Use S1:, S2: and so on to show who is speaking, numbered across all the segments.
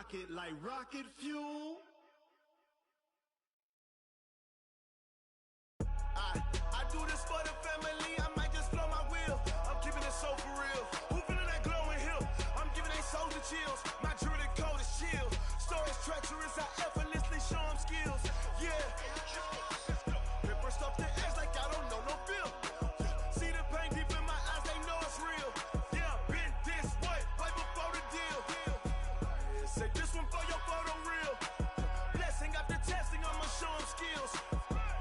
S1: rocket like rocket fuel.
S2: I do this for the family, I might just blow my wheel. I'm keeping it so for real. Who feeling that glowing hill? I'm giving they soldier chills. My jewelry code is chill. Stories treacherous, I effortlessly show them skills. Yeah. Paper stuff to edge like I don't know no feel. See the pain deep in my eyes, they know it's real. Yeah, been this way, way before the deal. Say this one for your photo reel. Blessing after testing, I'ma show them skills.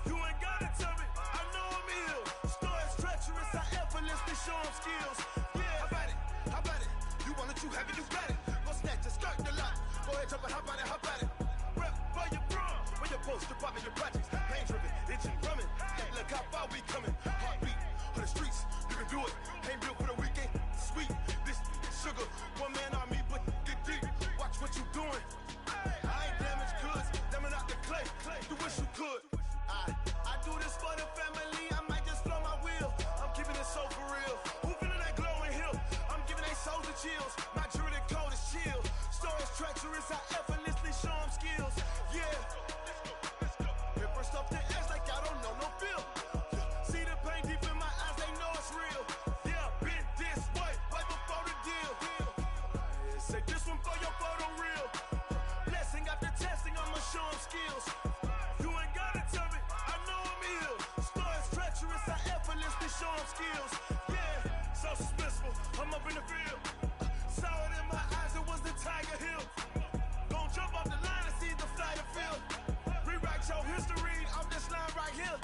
S2: You ain't gotta tell me, I know I'm ill. Stories treacherous, I effortlessly show them skills. Yeah, how about it? You want it, you have it, you got it. Go snatch it, skirt the lot. Go ahead, jump it, hop on it, hop on it. Rep for your prom, for your poster, popping your projects. Pain driven, itching, drumming. Look how far we coming. Heartbeat on the streets, you can do it. Ain't built for the weekend, sweet. This sugar, one man army, but get deep. Watch what you doing. I ain't damaged goods, damn it out the clay. You wish you could. I do this for the family, I might just blow my wheel. I'm keeping it so for real. Who feeling that glowing hill? I'm giving they soldier chills. My jewelry code is chill. Stories treacherous, I effortlessly show them skills. Yeah. Paper stuff to edge like I don't know no feel. See the pain deep in my eyes, they know it's real. Yeah, been this way, way before the deal. Say this one for your photo reel. Blessing after testing, I'ma show them skills. You ain't gotta tell me, I know I'm ill. Stories treacherous, I effortlessly show them skills. Yeah, so suspenseful, I'm up in the field. Saw it in my eyes, it was the Tiger Hill. Gon' jump off the line and see the flight of field. Rewrite your history off this line right here.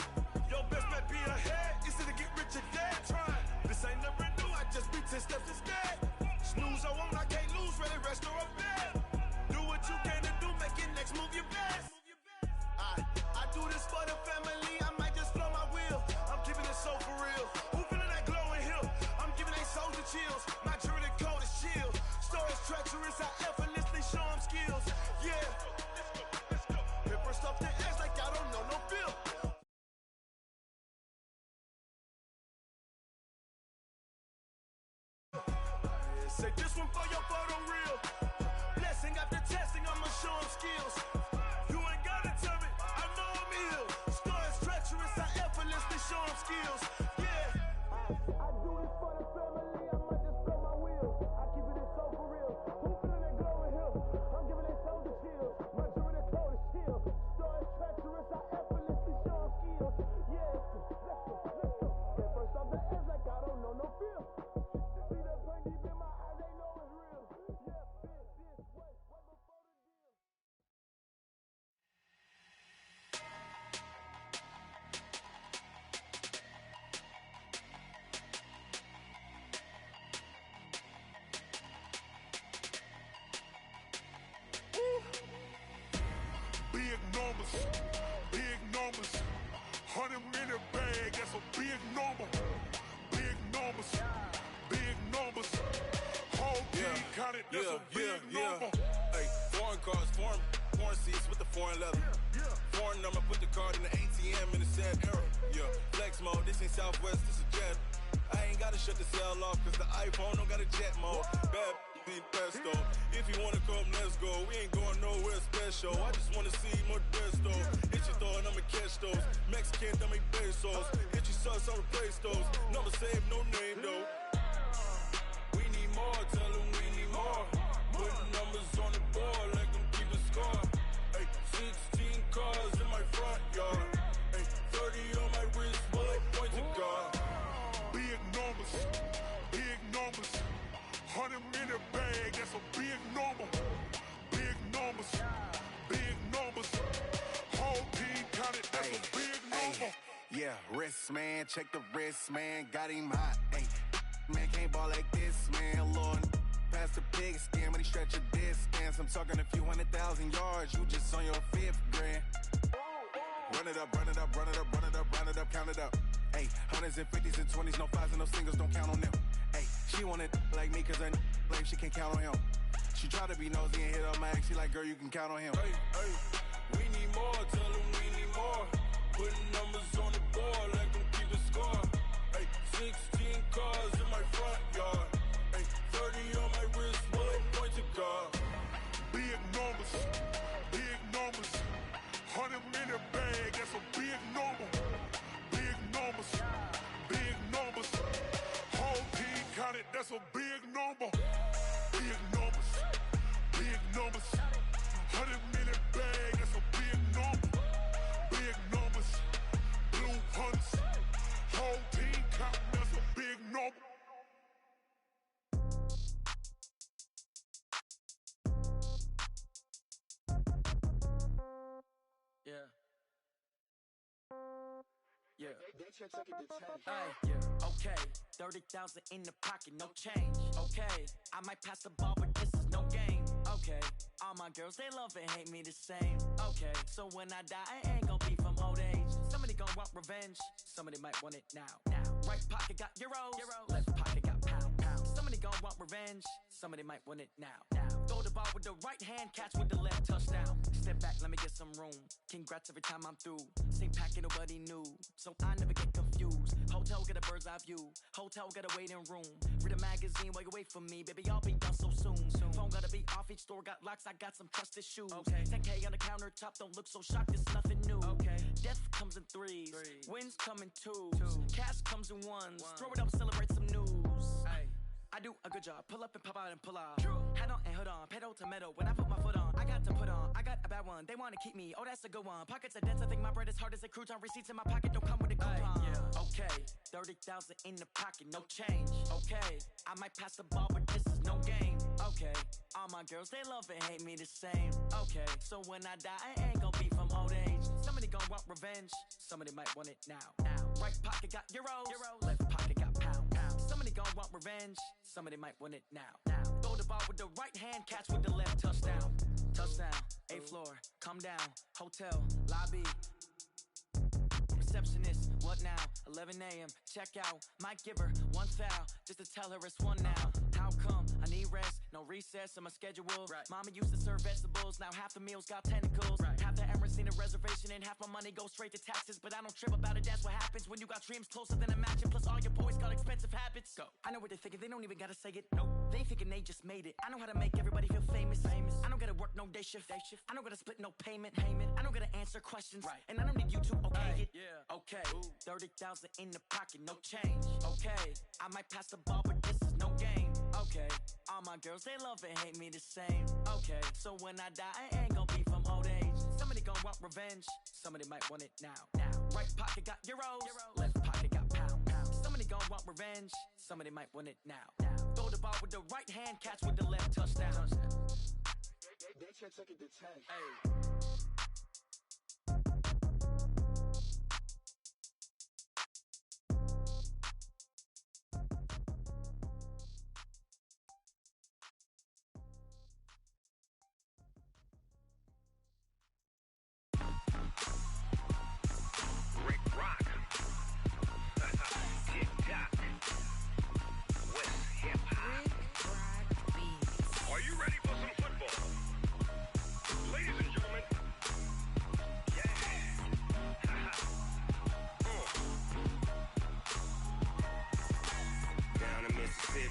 S2: Your best bet be ahead, easy to get rich or dead trying. This ain't never new, I just be 10 steps instead. Snooze I won't, I can't lose, ready, rest or a bed. Do what you can to do, make it next move your best. I do this for the family, I might just blow my wheel. I'm keeping it so for real. Who feeling that glowing hill? I'm giving they soldier chills. My jewelry code is chill. Stories treacherous, I effortlessly show them skills. Yeah. Paper stuff to edge like I don't know no feel. Say this one for your photo reel. Blessing after testing, I'ma show them skills. You ain't gotta tell me, I know I'm ill. Stories treacherous, I effortlessly show them skills. Yeah. I do this for the family, I might just blow my wheel. I keep it so for real. Who feeling that glowing hill? I'm giving they soldier chills. My jewelry code is chill. Stories treacherous, I effortlessly show them skills. Yeah. Let's go. Get first off the edge like I don't know no feel. See that pain deep in my eyes, they know it's real. Yeah, been this way, way before the deal.
S3: Big numbers, big numbers. 100-minute bag, that's a big number. Big numbers, big numbers. Whole team counted, that's a big number.
S4: Hey, foreign cars, foreign seats with the foreign leather. Foreign number, put the card in the ATM in the sad era. Yeah, flex mode, this ain't Southwest, this is Jet. I ain't gotta shut the cell off, cause the iPhone don't got a jet mode. Bad need pesto. If you wanna come, let's go. We ain't going nowhere special. I just wanna see more Modesto. Hit your throw and I'ma catch those. Mexican, I make pesos. Hit your sauce, I'll replace those. Number save, no name though. We need more, tell them we need more. Putting numbers on the board, like them keep a score. Hey, 16 cars in my front yard. Hey, 30 on my wrist, bullet point to God.
S3: Big numbers, big numbers. 100-minute bag, that's a big number. Big numbers, big numbers. Whole team counted, that's a big number.
S5: Yeah, wrist man, check the wrist man, got him hot. Ay, man can't ball like this, man. Lord, past the pig skin when he stretch a distance. I'm talking a few 100,000 yards, you just on your 5th grand. Run it up, run it up, run it up, run it up, run it up, count it up. Ay, hundreds and 50s and 20s, no 5s and no singles, don't count on them. Ay, she wanted like me cause her blame, she can't count on him. She tried to be nosy and hit up my ex, she like, girl, you can count on him.
S4: Hey, we need more, tell them we need more. Putting numbers on the board, like them keep a score. Hey, 16 cars in my front yard. Hey, 30 on my wrist, bullet point to God.
S3: Big
S6: Yeah, okay. 30,000 in the pocket, no change. Okay, I might pass the ball, but this is no game. Okay, all my girls, they love and hate me the same. Okay, so when I die, I ain't gon' be from old age. Somebody gon' want revenge, somebody might want it now. Right pocket got euros, left pocket got pounds. Somebody gon' want revenge, somebody might want it now. Throw the ball with the right hand, catch with the left, touchdown. Step back, let me get some room. Congrats every time I'm through. Same packet, nobody knew, so I never get confused. Hotel get a bird's eye view, hotel got a waiting room. Read a magazine while you wait for me, baby, I'll be done so soon. Phone gotta be off, each store got locks, I got some trusted shoes. 10K on the countertop, don't look so shocked, it's nothing new. Death comes in threes, wins come in twos. Cash comes in ones, throw it up, celebrate some news. I do a good job, pull up and pop out and pull out. Head on and hood on, pedal to metal. When I put my foot on, I got to put on. I got a bad one, they wanna keep me, oh that's a good one. Pockets are dense, I think my bread is hard as a crouton. Receipts in my pocket don't come with a coupon. Okay, 30,000 in the pocket, no change. Okay, I might pass the ball, but this is no game. Okay, all my girls, they love and hate me the same. Okay, so when I die, I ain't gon' be from old age. Somebody gon' want revenge, somebody might want it now. Right pocket got euros, left pocket got pounds. Somebody gon' want revenge, somebody might want it now. Throw the ball with the right hand, catch with the left, touchdown. Touchdown, 8th floor, come down, hotel, lobby. Receptionist, what now? 11 a.m., check out. Might give her one foul, just to tell her it's one now. How come? I need rest, no recess in my schedule. Mama used to serve vegetables, now half the meals got tentacles. Half the Emirates need a reservation and half my money goes straight to taxes. But I don't trip about it, that's what happens when you got dreams closer than a mansion. Plus all your boys got expensive habits. Go. I know what they're thinking, they don't even gotta say it. Nope. They thinking they just made it. I know how to make everybody feel famous. I don't gotta work no day shift. I don't gotta split no payment. I don't gotta answer questions. And I don't need you to okay it. Okay, 30,000 in the pocket, no change. Okay, I might pass the ball, but this is no game. Okay, all my girls, they love and hate me the same. Okay, so when I die, I ain't gon' be from old age. Somebody gon' want revenge, somebody might want it now. Right pocket got euros, left pocket got pounds. Somebody gon' want revenge, somebody might want it now. Throw the ball with the right hand, catch with the left, touchdown.
S1: They can't take it to 10.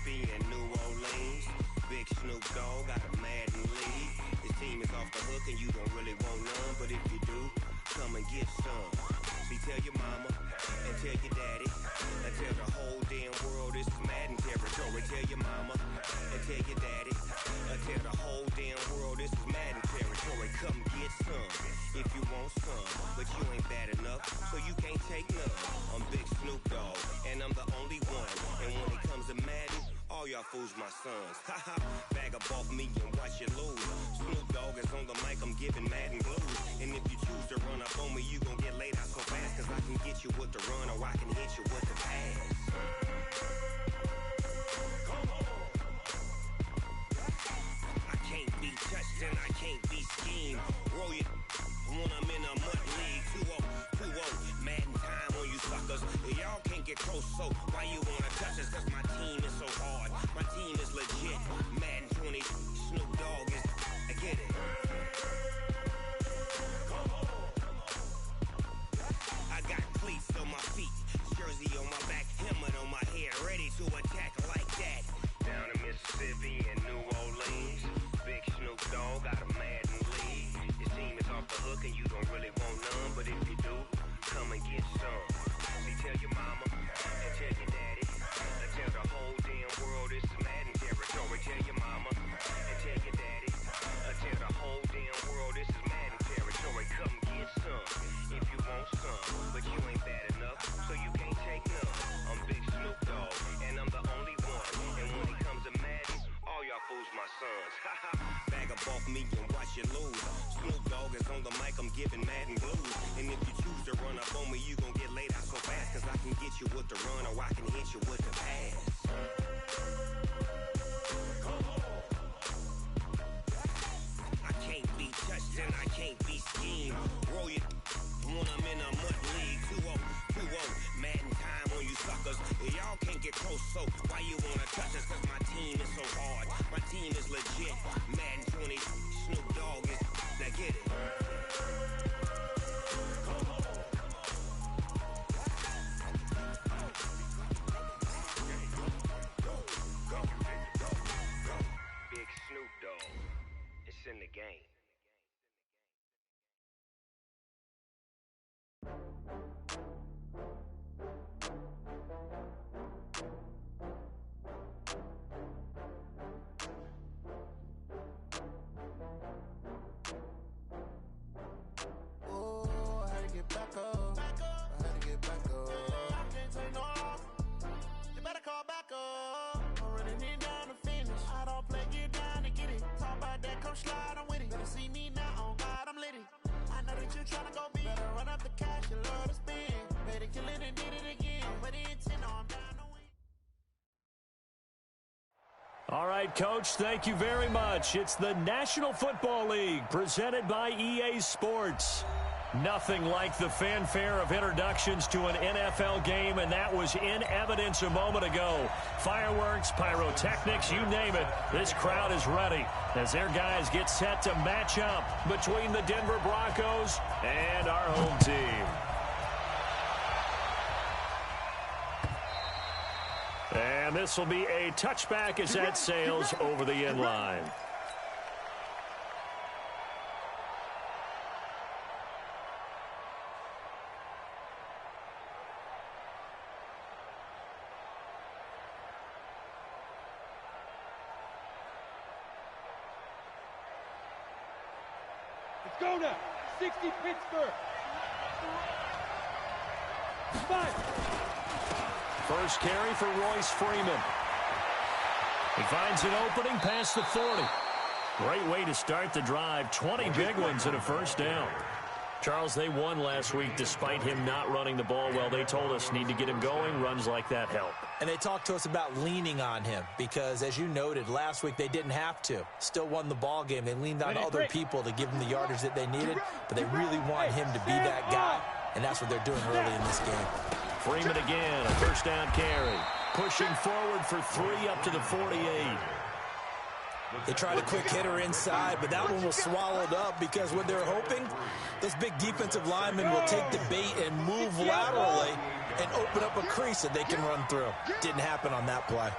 S7: And New Orleans, big Snoop Dogg got a Madden league. His team is off the hook and you don't really want none, but if you do, come and get some. See, tell your mama and tell your daddy and tell the whole damn world this is Madden territory. Tell your mama and tell your daddy and tell the whole damn world this is Madden territory. Come get some if you want some, but you ain't bad enough, so you can't take none. I'm Big Snoop Dogg and I'm the only one, and when it comes to Madden, all y'all fools my sons. Haha, bag up off me and watch you lose. Snoop Dogg is on the mic, I'm giving Madden blues. And if you choose to run up on me, you gon' get laid out so fast, cause I can get you with the run or I can hit you with the pass. Come on. I can't be touched and I can't be schemed. Roll you when I'm in a mud league. 2-0, 2-0, Madden time on you suckers. Y'all can't get close, so why you wanna touch us? Cause my team is so hard, my team is legit. Madden 20, Snoop Dogg is, I get it. Come on. I got cleats on my feet, jersey on my back, helmet on my head, ready to attack like that. Down in Mississippi and New Orleans, big Snoop Dogg got a Madden league. His team is off the hook and you don't really want you with the run, or I can hit you with the pass. I can't be touched and I can't be schemed. Roll you when I'm in a mud league. 2-0, 2-0, Madden time on you suckers. Y'all can't get close, so why you wanna touch us? Cause my team is so hard, my team is legit. Madden 20, Snoop Dogg is, now get it. Big Snoop Dogg, it's in the game.
S8: All right, Coach, thank you very much. It's the National Football League presented by EA Sports. Nothing like the fanfare of introductions to an NFL game, and that was in evidence a moment ago. Fireworks, pyrotechnics, you name it. This crowd is ready as their guys get set to match up between the Denver Broncos and our home team. And this will be a touchback as that sails over the end line.
S9: Let's go now. 60 Pittsburgh. 5.
S8: First carry for Royce Freeman. He finds an opening past the 40. Great way to start the drive. 20 big ones and a first down. Charles, they won last week despite him not running the ball well. They told us need to get him going. Runs like that help.
S10: And they talked to us about leaning on him because, as you noted, last week they didn't have to. Still won the ball game. They leaned on other people to give them the yardage that they needed, but they really want him to be that guy, and that's what they're doing early in this game.
S8: Freeman again, a first down carry. Pushing forward for 3 up to the 48.
S10: They tried a quick hitter inside, but that one was swallowed up because what they're hoping, those big defensive linemen will take the bait and move laterally and open up a crease that they can run through. Didn't happen on that play.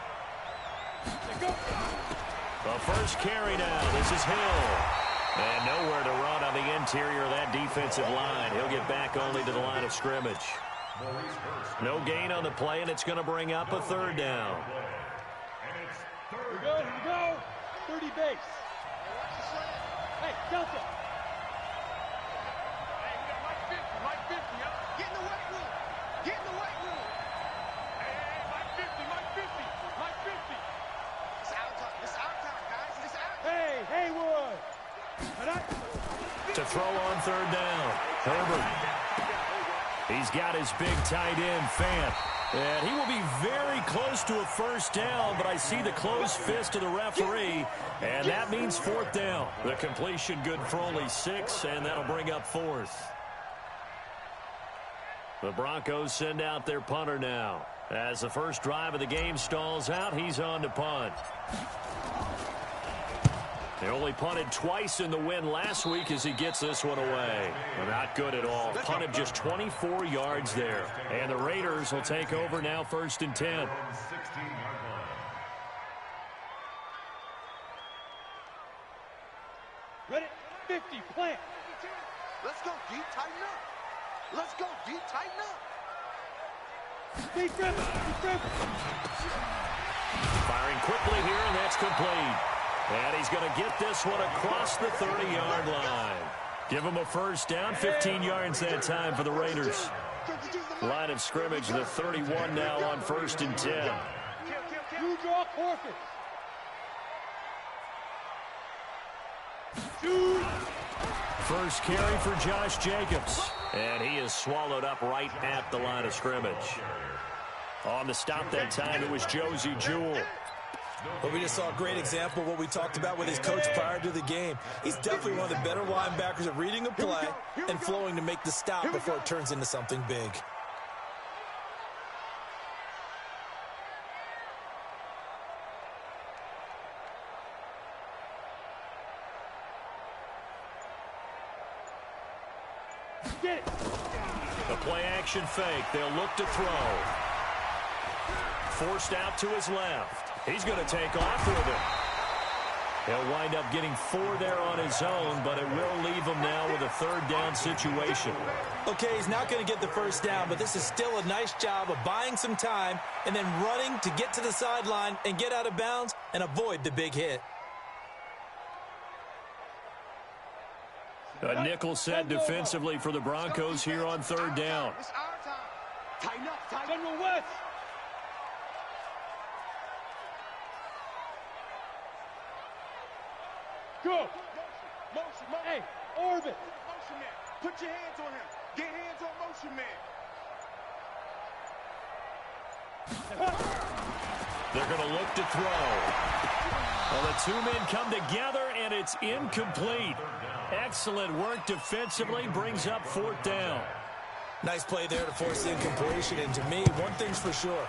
S8: The first carry now. This is Hill. And nowhere to run on the interior of that defensive line. He'll get back only to the line of scrimmage. No gain on the play, and it's going to bring up a third down.
S9: Here we go. 30 base. Hey, Delta.
S3: Hey, we got Mike 50, Get in the weight room. Get in the weight room. Hey, Mike 50. It's our time, guys. It's our time.
S9: Hey, Haywood.
S8: To throw on third down. Herbert. He's got his big tight end, Fant. And he will be very close to a first down, but I see the closed fist of the referee, and that means fourth down. The completion good for only 6, and that'll bring up fourth. The Broncos send out their punter now. As the first drive of the game stalls out, he's on to punt. They only punted twice in the win last week as he gets this one away. Not good at all. Punted just 24 yards there. And the Raiders will take over now, 1st and 10.
S9: Ready? 50, plant.
S3: Let's go, D. Tighten up. Let's go, D. Tighten up.
S9: Stay driven.
S8: Firing quickly here, and that's complete. And he's going to get this one across the 30-yard line. Give him a first down, 15 yards that time for the Raiders. Line of scrimmage, the 31 now on 1st and 10.
S9: You draw forfeit.
S8: First carry for Josh Jacobs. And he is swallowed up right at the line of scrimmage. On the stop that time, it was Josie Jewell.
S10: Well, we just saw a great example of what we talked about with his coach prior to the game. He's definitely one of the better linebackers at reading a play and flowing to make the stop before it turns into something big.
S8: The play-action fake. They'll look to throw. Forced out to his left. He's going to take off with it. He'll wind up getting 4 there on his own, but it will leave him now with a third down situation.
S10: Okay, he's not going to get the first down, but this is still a nice job of buying some time and then running to get to the sideline and get out of bounds and avoid the big hit.
S8: A nickel set defensively for the Broncos here on third down.
S1: It's our time. Tighten up, tighten up.
S9: General West. Go.
S1: Motion,
S9: Hey, orbit.
S1: motion man. Put your hands on him. Get hands on motion man.
S8: They're going to look to throw. Well, the two men come together, and it's incomplete. Excellent work defensively, brings up 4th down.
S10: Nice play there to force the incompletion, and to me, one thing's for sure.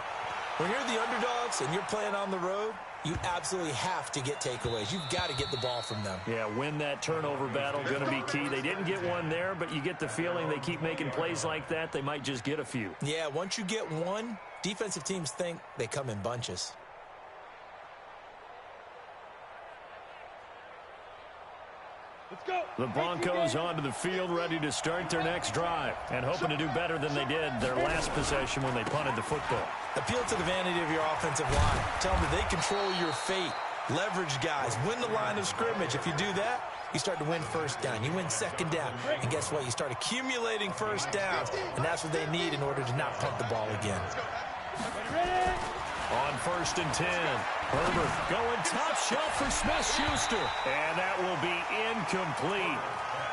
S10: When you're the underdogs and you're playing on the road, you absolutely have to get takeaways. You've got to get the ball from them.
S8: Yeah, win that turnover battle, going to be key. They didn't get one there, but you get the feeling they keep making plays like that, they might just get a few.
S10: Yeah, once you get one, defensive teams think they come in bunches.
S9: Let's go.
S8: The Broncos onto the field, ready to start their next drive, and hoping to do better than they did their last possession when they punted the football.
S10: Appeal to the vanity of your offensive line. Tell them that they control your fate. Leverage guys. Win the line of scrimmage. If you do that, you start to win first down. You win second down. And guess what? You start accumulating first downs, and that's what they need in order to not punt the ball again.
S9: Ready?
S8: On 1st and 10, Herbert going top shelf for Smith-Schuster. And that will be incomplete.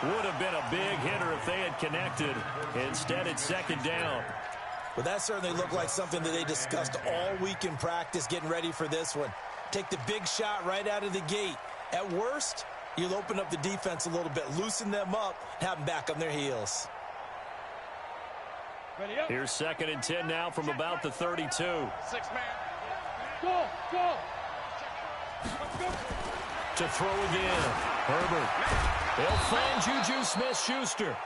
S8: Would have been a big hitter if they had connected. Instead, it's 2nd down.
S10: Well, that certainly looked like something that they discussed all week in practice, getting ready for this one. Take the big shot right out of the gate. At worst, you'll open up the defense a little bit, loosen them up, and have them back on their heels.
S9: Ready up.
S8: Here's 2nd and 10 now from about the 32.
S1: 6 man.
S9: Go. Go.
S8: To throw again. Herbert. They'll find Juju Smith-Schuster.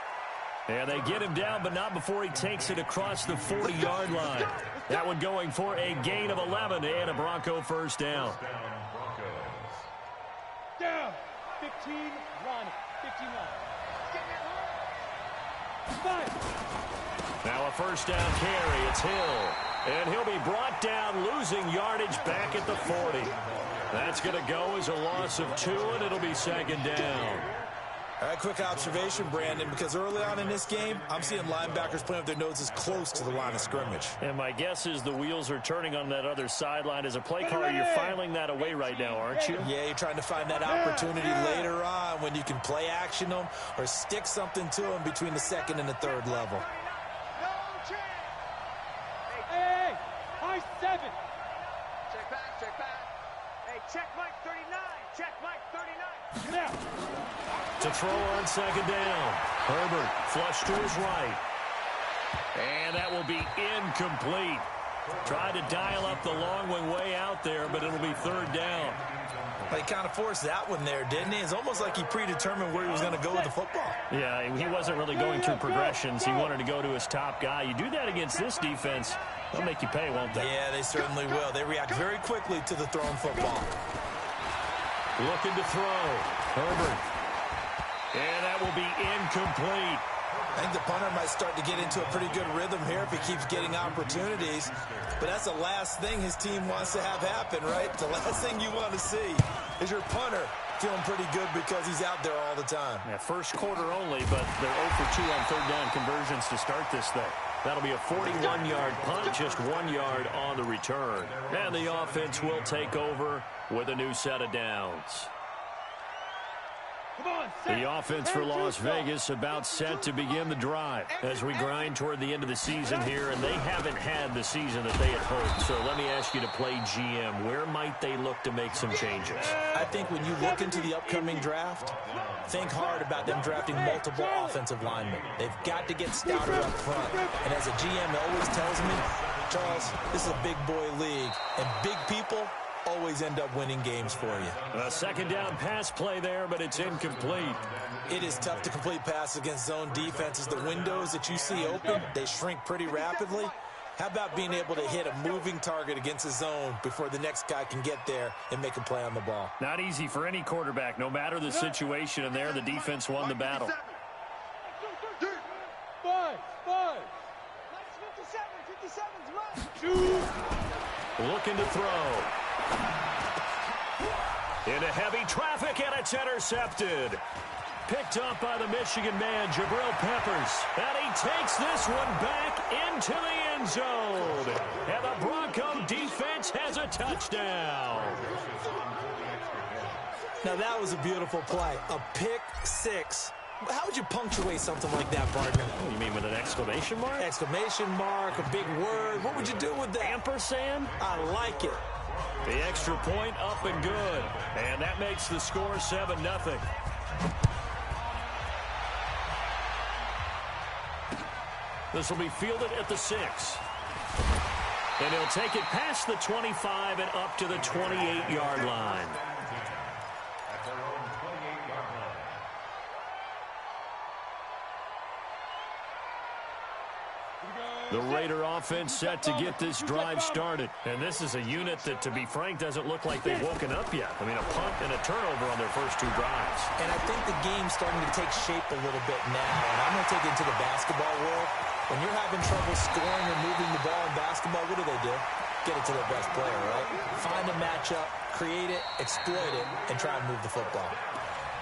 S8: And they get him down, but not before he takes it across the 40-yard line. That one going for a gain of 11 and a Bronco first down.
S9: Down. 15, Ronnie. 15 line. 5.
S8: Now a first down carry. It's Hill. And he'll be brought down, losing yardage back at the 40. That's going to go as a loss of 2, and it'll be 2nd down.
S10: All right, quick observation, Brandon, because early on in this game, I'm seeing linebackers playing with their noses close to the line of scrimmage.
S8: And my guess is the wheels are turning on that other sideline. As a play caller, you're filing that away right now, aren't you?
S10: Yeah, you're trying to find that opportunity later on when you can play action them or stick something to them between the 2nd and the 3rd level.
S9: Hey, high 7.
S1: Check back. Hey, check Mike 39. Check Mike 39.
S9: Get out.
S8: To throw on 2nd down. Herbert flush to his right. And that will be incomplete. Tried to dial up the long one way out there, but it'll be 3rd down.
S10: He kind of forced that one there, didn't he? It's almost like he predetermined where he was going to go with the football.
S8: Yeah, he wasn't really going through progressions. He wanted to go to his top guy. You do that against this defense, they'll make you pay, won't they?
S10: Yeah, they certainly will. They react very quickly to the thrown football.
S8: Looking to throw. Herbert. And that will be incomplete.
S10: I think the punter might start to get into a pretty good rhythm here if he keeps getting opportunities. But that's the last thing his team wants to have happen, right? The last thing you want to see is your punter feeling pretty good because he's out there all the time.
S8: Yeah, first quarter only, but they're 0 for 2 on 3rd down conversions to start this thing. That'll be a 41-yard punt, just 1 yard on the return. And the offense will take over with a new set of downs. The offense for Las Vegas about set to begin the drive as we grind toward the end of the season here, and they haven't had the season that they had hoped. So let me ask you to play GM. Where might they look to make some changes?
S10: I think when you look into the upcoming draft, think hard about them drafting multiple offensive linemen. They've got to get stouter up front. And as a GM always tells me, Charles, this is a big boy league, and big people always end up winning games for you.
S8: A second down pass play there, but it's incomplete.
S10: It is tough to complete passes against zone defenses. The windows that you see open, they shrink pretty rapidly. How about being able to hit a moving target against a zone before the next guy can get there and make a play on the ball?
S8: Not easy for any quarterback, no matter the situation, and there the defense won the battle.
S9: 5.
S1: 57's right.
S9: 2.
S8: Looking to throw. Into heavy traffic, and it's intercepted. Picked up by the Michigan man, Jabril Peppers. And he takes this one back into the end zone. And the Bronco defense has a touchdown.
S10: Now that was a beautiful play. A pick six. How would you punctuate something like that, partner?
S8: Oh, you mean with an exclamation mark?
S10: Exclamation mark, a big word. What would you do with that?
S8: Ampersand?
S10: I like it.
S8: The extra point up and good. And that makes the score 7-0. This will be fielded at the 6. And he'll take it past the 25 and up to the 28-yard line. The Raider offense set to get this drive started. And this is a unit that, to be frank, doesn't look like they've woken up yet. I mean, a punt and a turnover on their first 2 drives.
S10: And I think the game's starting to take shape a little bit now. And I'm going to take it into the basketball world. When you're having trouble scoring or moving the ball in basketball, what do? Get it to their best player, right? Find a matchup, create it, exploit it, and try and move the football.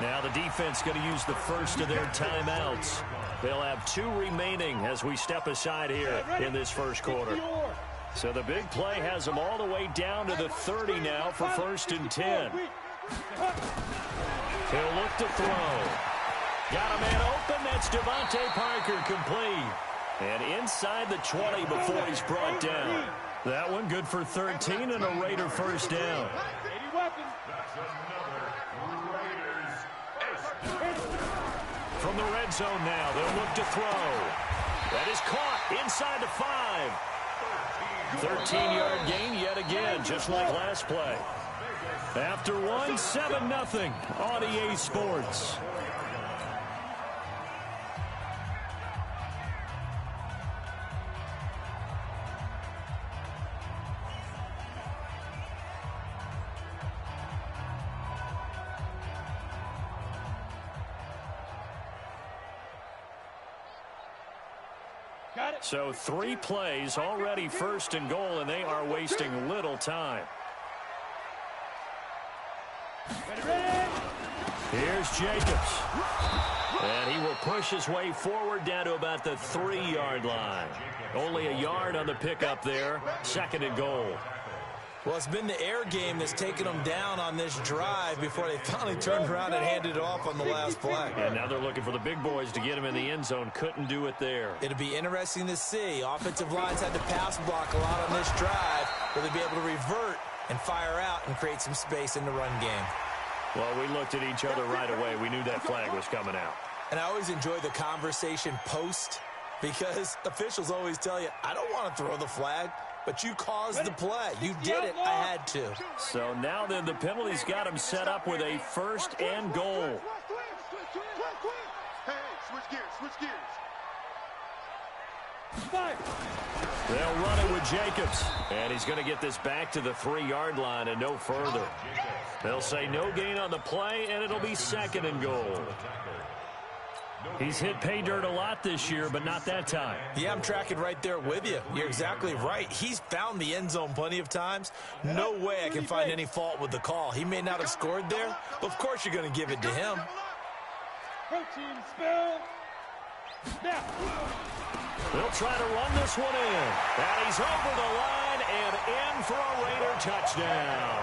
S8: Now the defense going to use the first of their timeouts. They'll have 2 remaining as we step aside here in this first quarter. So the big play has them all the way down to the 30 now for 1st and 10. He'll look to throw. Got a man open. That's Devontae Parker, complete. And inside the 20 before he's brought down. That one good for 13 and a Raider first down. From the red zone now, they'll look to throw. That is caught inside the 5. 13-yard gain yet again, just like last play. After one, 7-0 on EA Sports. So 3 plays already 1st and goal, and they are wasting little time. Here's Jacobs. And he will push his way forward down to about the 3-yard line. Only a yard on the pickup there. 2nd and goal.
S10: Well, it's been the air game that's taken them down on this drive before they finally turned around and handed it off on the last play.
S8: And now they're looking for the big boys to get him in the end zone. Couldn't do it there.
S10: It'll be interesting to see. Offensive lines had to pass block a lot on this drive. Will they be able to revert and fire out and create some space in the run game?
S8: Well, we looked at each other right away. We knew that flag was coming out.
S10: And I always enjoy the conversation post because officials always tell you, I don't want to throw the flag. But you caused the play. You did it. I had to.
S8: So now then the penalty's got him set up with a 1st and goal.
S3: Hey, switch gears.
S8: They'll run it with Jacobs. And he's going to get this back to the 3-yard line and no further. They'll say no gain on the play, and it'll be 2nd and goal. He's hit pay dirt a lot this year, but not that time.
S10: Yeah, I'm tracking right there with you. You're exactly right. He's found the end zone plenty of times. No way I can find any fault with the call. He may not have scored there, but of course you're going to give it to him.
S9: Protein spill. Now.
S8: They'll try to run this one in. And he's over the line and in for a Raider touchdown.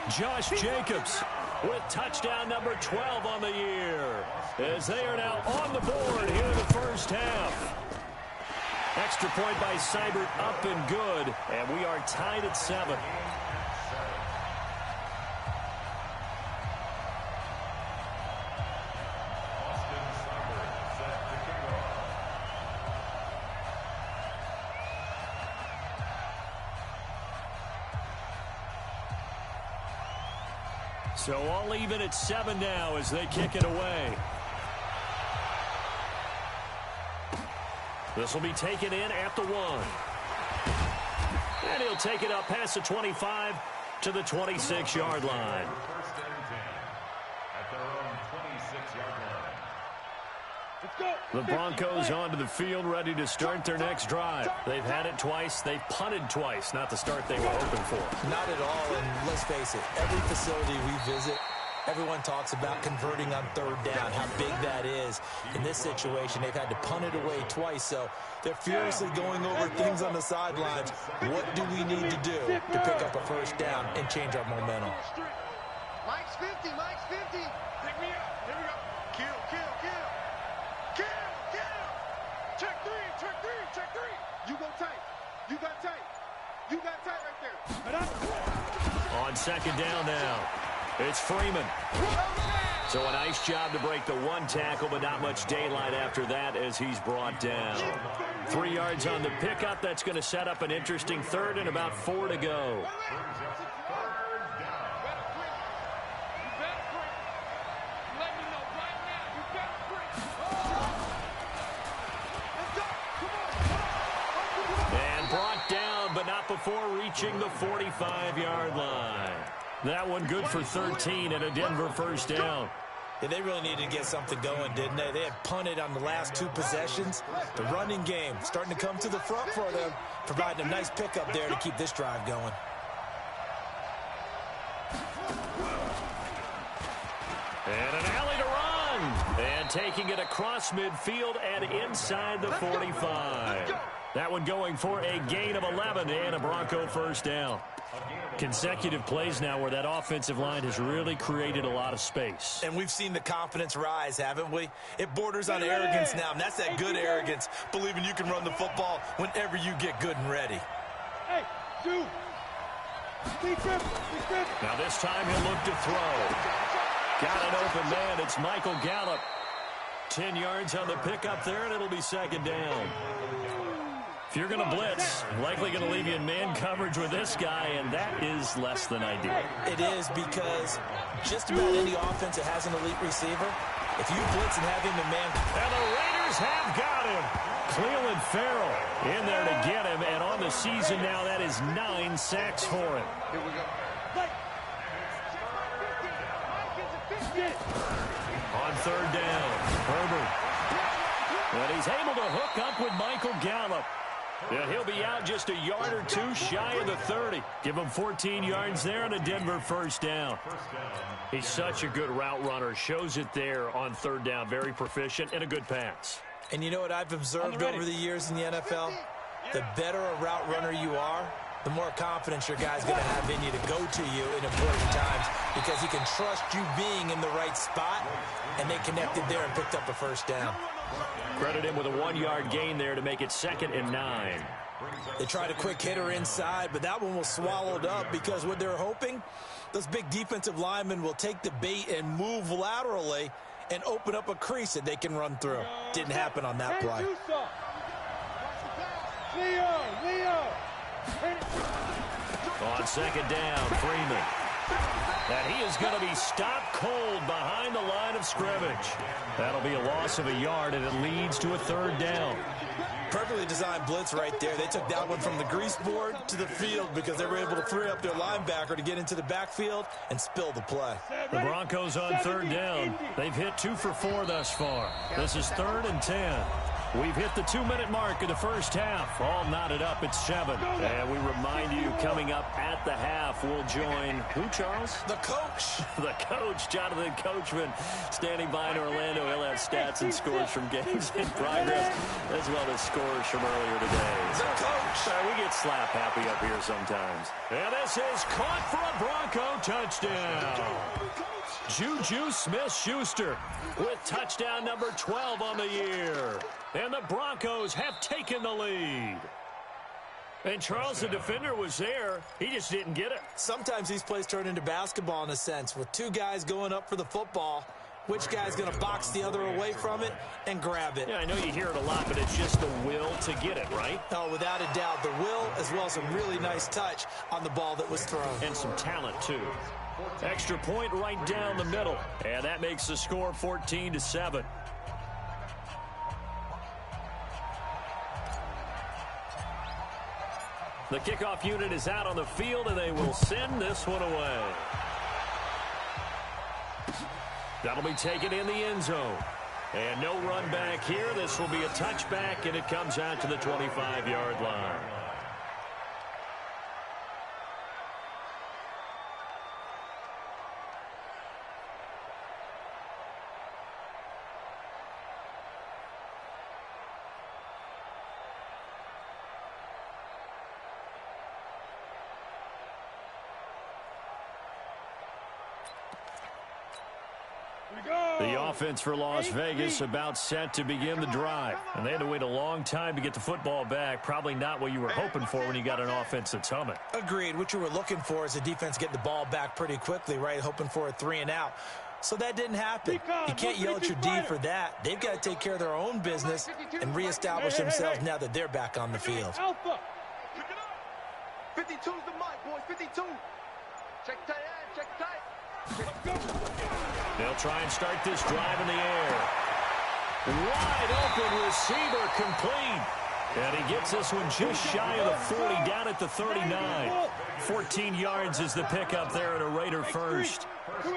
S8: Josh Jacobs with touchdown number 12 on the year, as they are now on the board here in the first half. Extra point by Seibert, up and good, and we are tied at 7. So all even at 7 now as they kick it away. This will be taken in at the 1. And he'll take it up past the 25 to the 26-yard line.
S9: First and 10 at their own 26-yard line. Let's go.
S8: The Broncos onto the field, ready to start their next drive. They've had it twice. They've punted twice. Not the start they were hoping for.
S10: Not at all, and let's face it, every facility we visit, everyone talks about converting on third down, how big that is. In this situation, they've had to punt it away twice, so they're furiously going over things on the sidelines. What do we need to do to pick up a first down and change our momentum?
S1: Mike's 50, Mike's 50. Pick me up. Here we go. Kill, kill, kill. Kill, kill. Check 3, check 3, check 3. You go tight. You got tight. You got tight right there.
S8: On second down now, it's Freeman. So a nice job to break the 1 tackle, but not much daylight after that as he's brought down. 3 yards on the pickup. That's going to set up an interesting third and about 4 to go. And brought down, but not before reaching the 45-yard line. That one good for 13 and a Denver first down.
S10: Yeah, they really needed to get something going, didn't they? They had punted on the last 2 possessions. The running game starting to come to the front for them, providing a nice pickup there to keep this drive going.
S8: And an alley to run. And taking it across midfield and inside the 45. That one going for a gain of 11 and a Bronco first down. Consecutive plays now where that offensive line has really created a lot of space.
S10: And we've seen the confidence rise, haven't we? It borders on arrogance now, and that's that good arrogance, believing you can run the football whenever you get good and ready.
S9: Hey, shoot.
S8: Now this time he'll look to throw. Got an open man. It's Michael Gallup. 10 yards on the pickup there, and it'll be second down. If you're going to blitz, likely going to leave you in man coverage with this guy, and that is less than ideal.
S10: It is, because just about any offense that has an elite receiver, if you blitz and have him in man...
S8: And the Raiders have got him. Cleveland Farrell in there to get him, and on the season now, that is 9 sacks for him.
S1: Here we go.
S8: On third down, Herbert. And he's able to hook up with Michael Gallup. And he'll be out just a yard or 2 shy of the 30. Give him 14 yards there and a Denver first down. He's such a good route runner. Shows it there on third down. Very proficient and a good pass.
S10: And you know what I've observed over the years in the NFL? The better a route runner you are, the more confidence your guy's going to have in you to go to you in important times, because he can trust you being in the right spot, and they connected there and picked up a first down.
S8: Credit him with a 1-yard gain there to make it 2nd and 9.
S10: They tried a quick hitter inside, but that one was swallowed up because what they're hoping, those big defensive linemen will take the bait and move laterally and open up a crease that they can run through. Didn't happen on that play.
S9: Leo.
S8: On second down, Freeman. And he is going to be stopped cold behind the line of scrimmage. That'll be a loss of a yard, and it leads to a third down.
S10: Perfectly designed blitz right there. They took that one from the grease board to the field because they were able to free up their linebacker to get into the backfield and spill the play.
S8: The Broncos on third down. They've hit 2 for 4 thus far. This is 3rd and 10. We've hit the 2-minute mark of the first half. All knotted up at 7. And we remind you, coming up at the half, we'll join who, Charles?
S10: The coach.
S8: The coach, Jonathan Coachman, standing by in Orlando. He'll have stats and scores from games in progress, as well as scores from earlier today.
S10: The coach.
S8: We get slap happy up here sometimes. And this is caught for a Bronco touchdown. Juju Smith-Schuster with touchdown number 12 on the year. And the Broncos have taken the lead. And Charles, the defender, was there. He just didn't get it.
S10: Sometimes these plays turn into basketball in a sense, with two guys going up for the football. Which guy's going to box the other away from it and grab it?
S8: Yeah, I know you hear it a lot, but it's just the will to get it, right?
S10: Oh, without a doubt. The will, as well as some really nice touch on the ball that was thrown.
S8: And some talent, too. Extra point right down the middle. And that makes the score 14-7. The kickoff unit is out on the field, and they will send this one away. That'll be taken in the end zone. And no run back here. This will be a touchback, and it comes out to the 25-yard line. The offense for Las Vegas about set to begin the drive. And they had to wait a long time to get the football back. Probably not what you were hoping for when you got an offense that's humming.
S10: Agreed. What you were looking for is a defense getting the ball back pretty quickly, right? Hoping for a 3-and-out. So that didn't happen. You can't yell at your D for that. They've got to take care of their own business and reestablish themselves now that they're back on the field.
S1: 52's the mic, boys. 52. Check tight end. Check tight.
S8: They'll try and start this drive in the air. Wide open receiver, complete. And he gets this one just shy of the 40, down at the 39. 14 yards is the pickup there at a Raider first. On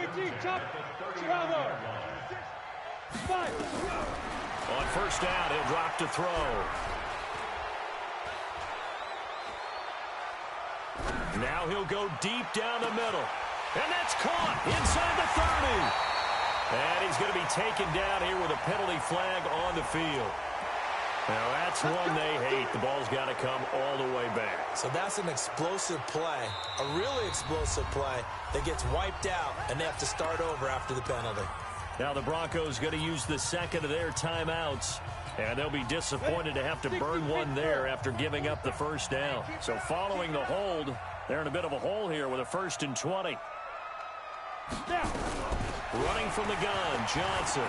S8: first down, he'll drop to throw. Now he'll go deep down the middle. And that's caught inside the 30. And he's going to be taken down here with a penalty flag on the field. Now, that's one they hate. The ball's got to come all the way back.
S10: So that's an explosive play, a really explosive play that gets wiped out, and they have to start over after the penalty.
S8: Now the Broncos going to use the second of their timeouts, and they'll be disappointed to have to burn one there after giving up the first down. So following the hold, they're in a bit of a hole here with a 1st and 20. Running from the gun, Johnson.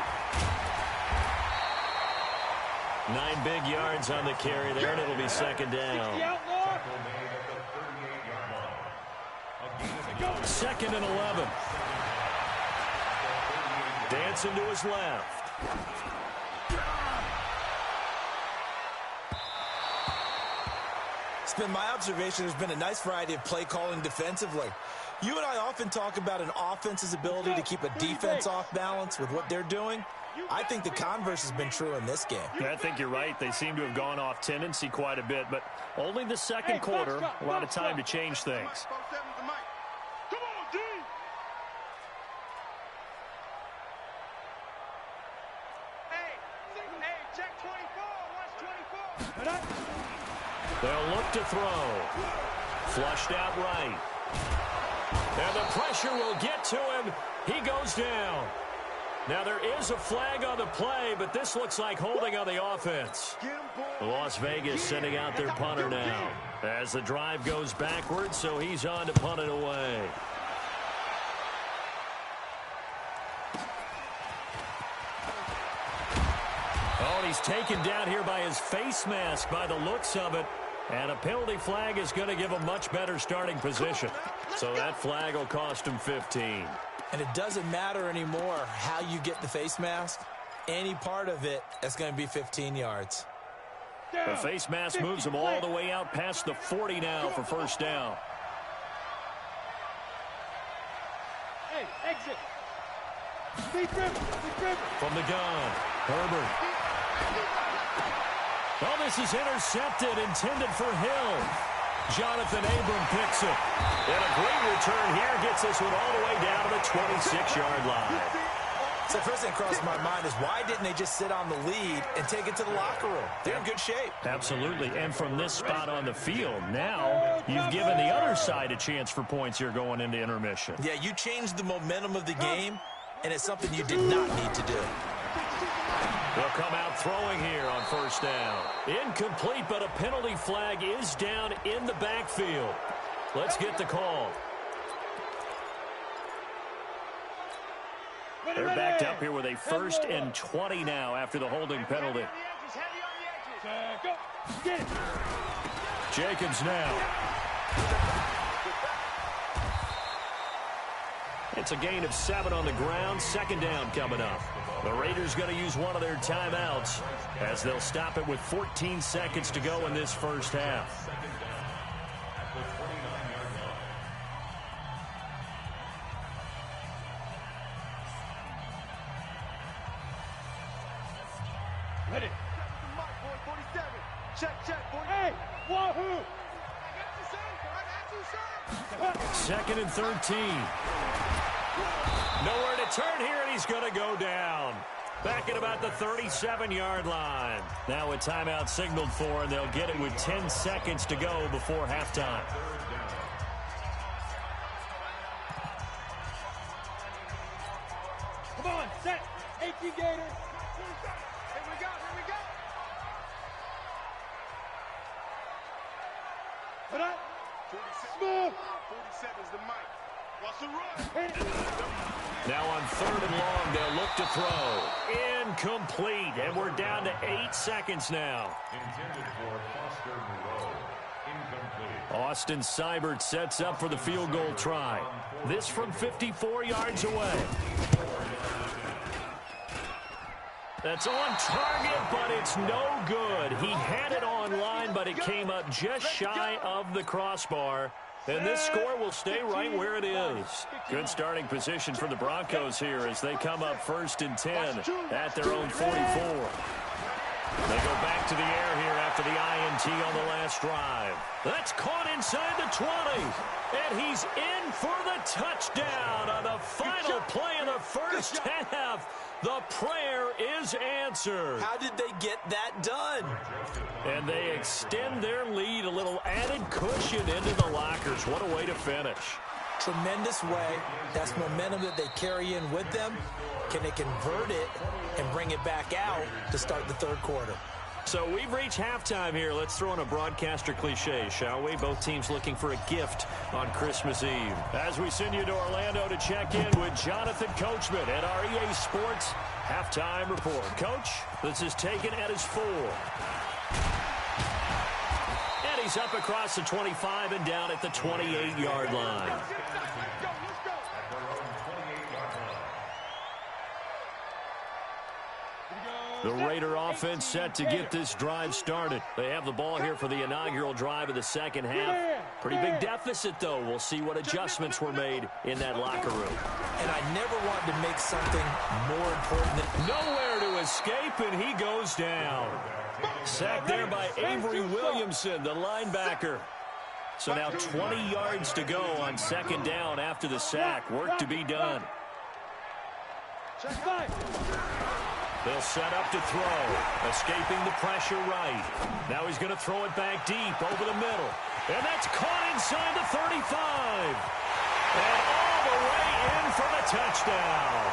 S8: 9 big yards on the carry there, and it'll be 2nd down. 2nd and 11. Dancing to his left.
S10: It's been my observation there's been a nice variety of play calling defensively. You and I often talk about an offense's ability to keep a defense off balance with what they're doing. I think the converse has been true in this game.
S8: Yeah, I think you're right. They seem to have gone off tendency quite a bit, but only the second quarter, a lot of time to change things.
S1: Come on, D. Hey, check 24. Watch 24.
S8: They'll look to throw. Flushed out right. And the pressure will get to him. He goes down. Now, there is a flag on the play, but this looks like holding on the offense. Las Vegas sending out their punter now as the drive goes backwards, so he's on to punt it away. Oh, and he's taken down here by his face mask by the looks of it. And a penalty flag is going to give a much better starting position. So that flag will cost him 15.
S10: And it doesn't matter anymore how you get the face mask. Any part of it, that's going to be 15 yards.
S8: The face mask moves him all the way out past the 40 now for 1st down.
S1: Hey, exit. From
S8: the gun, Herbert. Oh, this is intercepted, intended for Hill. Jonathan Abram picks it. And a great return here gets this one all the way down to the 26-yard line.
S10: So the first thing across my mind is why didn't they just sit on the lead and take it to the locker room? They're in good shape.
S8: Absolutely. And from this spot on the field, now you've given the other side a chance for points here going into intermission.
S10: Yeah, you changed the momentum of the game, and it's something you did not need to do.
S8: They'll come out throwing here on first down. Incomplete, but a penalty flag is down in the backfield. Let's get the call. They're backed up here with a 1st and 20 now after the holding penalty. Jacobs now. It's a gain of 7 on the ground. 2nd down coming up. The Raiders going to use one of their timeouts as they'll stop it with 14 seconds to go in this first half.
S1: Ready. Boy, 47. Check, boy. Hey, wahoo!
S8: 2nd and 13. Nowhere to turn here, and he's going to go down. Back at about the 37-yard line. Now a timeout signaled for, and they'll get it with 10 seconds to go before halftime.
S1: Come on, set. 18 Gators. Here we go. Put up. Smooth. 47 is the mic. Watch the run.
S8: Now on 3rd and long, they'll look to throw. Incomplete, and we're down to 8 seconds now.
S9: Intended for Foster Moreau. Incomplete.
S8: Austin Seibert sets up for the field goal try. This from 54 yards away. That's on target, but it's no good. He had it on line, but it came up just shy of the crossbar. And this score will stay right where it is. Good starting position for the Broncos here as they come up 1st and 10 at their own 44. They go back to the air here after the INT on the last drive. That's caught inside the 20. And he's in for the touchdown on the final play of the first half. The prayer is answered.
S10: How did they get that done?
S8: And they extend their lead, a little added cushion into the lockers. What a way to finish.
S10: Tremendous way. That's momentum that they carry in with them. Can they convert it and bring it back out to start the 3rd quarter?
S8: So we've reached halftime here. Let's throw in a broadcaster cliche, shall we? Both teams looking for a gift on Christmas Eve. As we send you to Orlando to check in with Jonathan Coachman at our EA Sports Halftime Report. Coach, this is taken at his 4. And he's up across the 25 and down at the 28-yard line. The Raider offense set to get this drive started. They have the ball here for the inaugural drive of the second half. Pretty big deficit, though. We'll see what adjustments were made in that locker room.
S10: And I never wanted to make something more important than...
S8: Nowhere to escape, and he goes down. Sacked there by Avery Williamson, the linebacker. So now 20 yards to go on 2nd down after the sack. Work to be done. They'll set up to throw. Escaping the pressure right. Now he's going to throw it back deep over the middle. And that's caught inside the 35. And all the way in for the touchdown.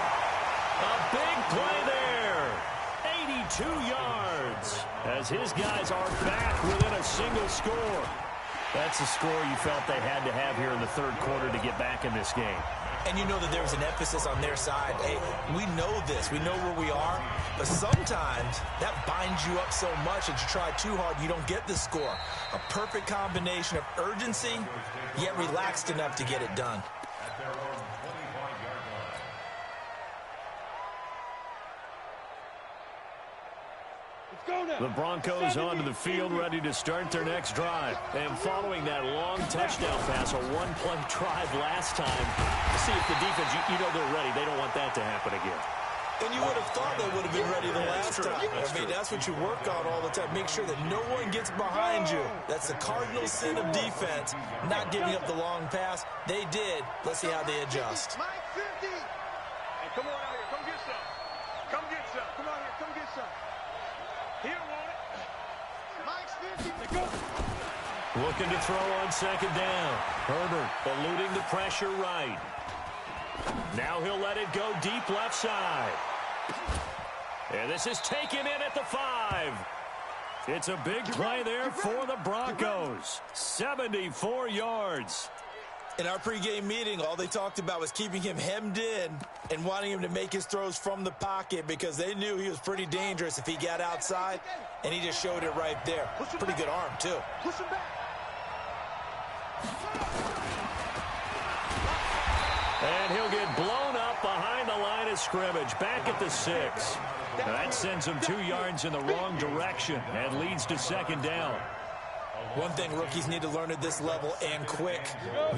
S8: A big play there. 82 yards. As his guys are back within a single score. That's the score you felt they had to have here in the 3rd quarter to get back in this game.
S10: And you know that there was an emphasis on their side. Hey, we know this. We know where we are. But sometimes that binds you up so much that you try too hard, you don't get the score. A perfect combination of urgency, yet relaxed enough to get it done.
S8: The Broncos onto the field, ready to start their next drive. And following that long touchdown pass, a one-play drive last time, to see if the defense, you know they're ready. They don't want that to happen again.
S10: And you would have thought they would have been ready the last time. I mean, that's what you work on all the time. Make sure that no one gets behind you. That's the cardinal sin of defense, not giving up the long pass. They did. Let's see how they adjust.
S1: Mike 50. Hey, come on out here. Come get some. Come get some. Come on here. Come get some. He don't want it. Mike's 50. Go.
S8: Looking to throw on second down. Herbert eluding the pressure right. Now he'll let it go deep left side. And this is taken in at the 5. It's a big play there for the Broncos. 74 yards.
S10: In our pregame meeting, all they talked about was keeping him hemmed in and wanting him to make his throws from the pocket because they knew he was pretty dangerous if he got outside, and he just showed it right there. Pretty good arm, too.
S1: Push him back.
S8: And he'll get blown up behind the line of scrimmage, back at the 6. That sends him 2 yards in the wrong direction and leads to second down.
S10: One thing rookies need to learn at this level, and quick,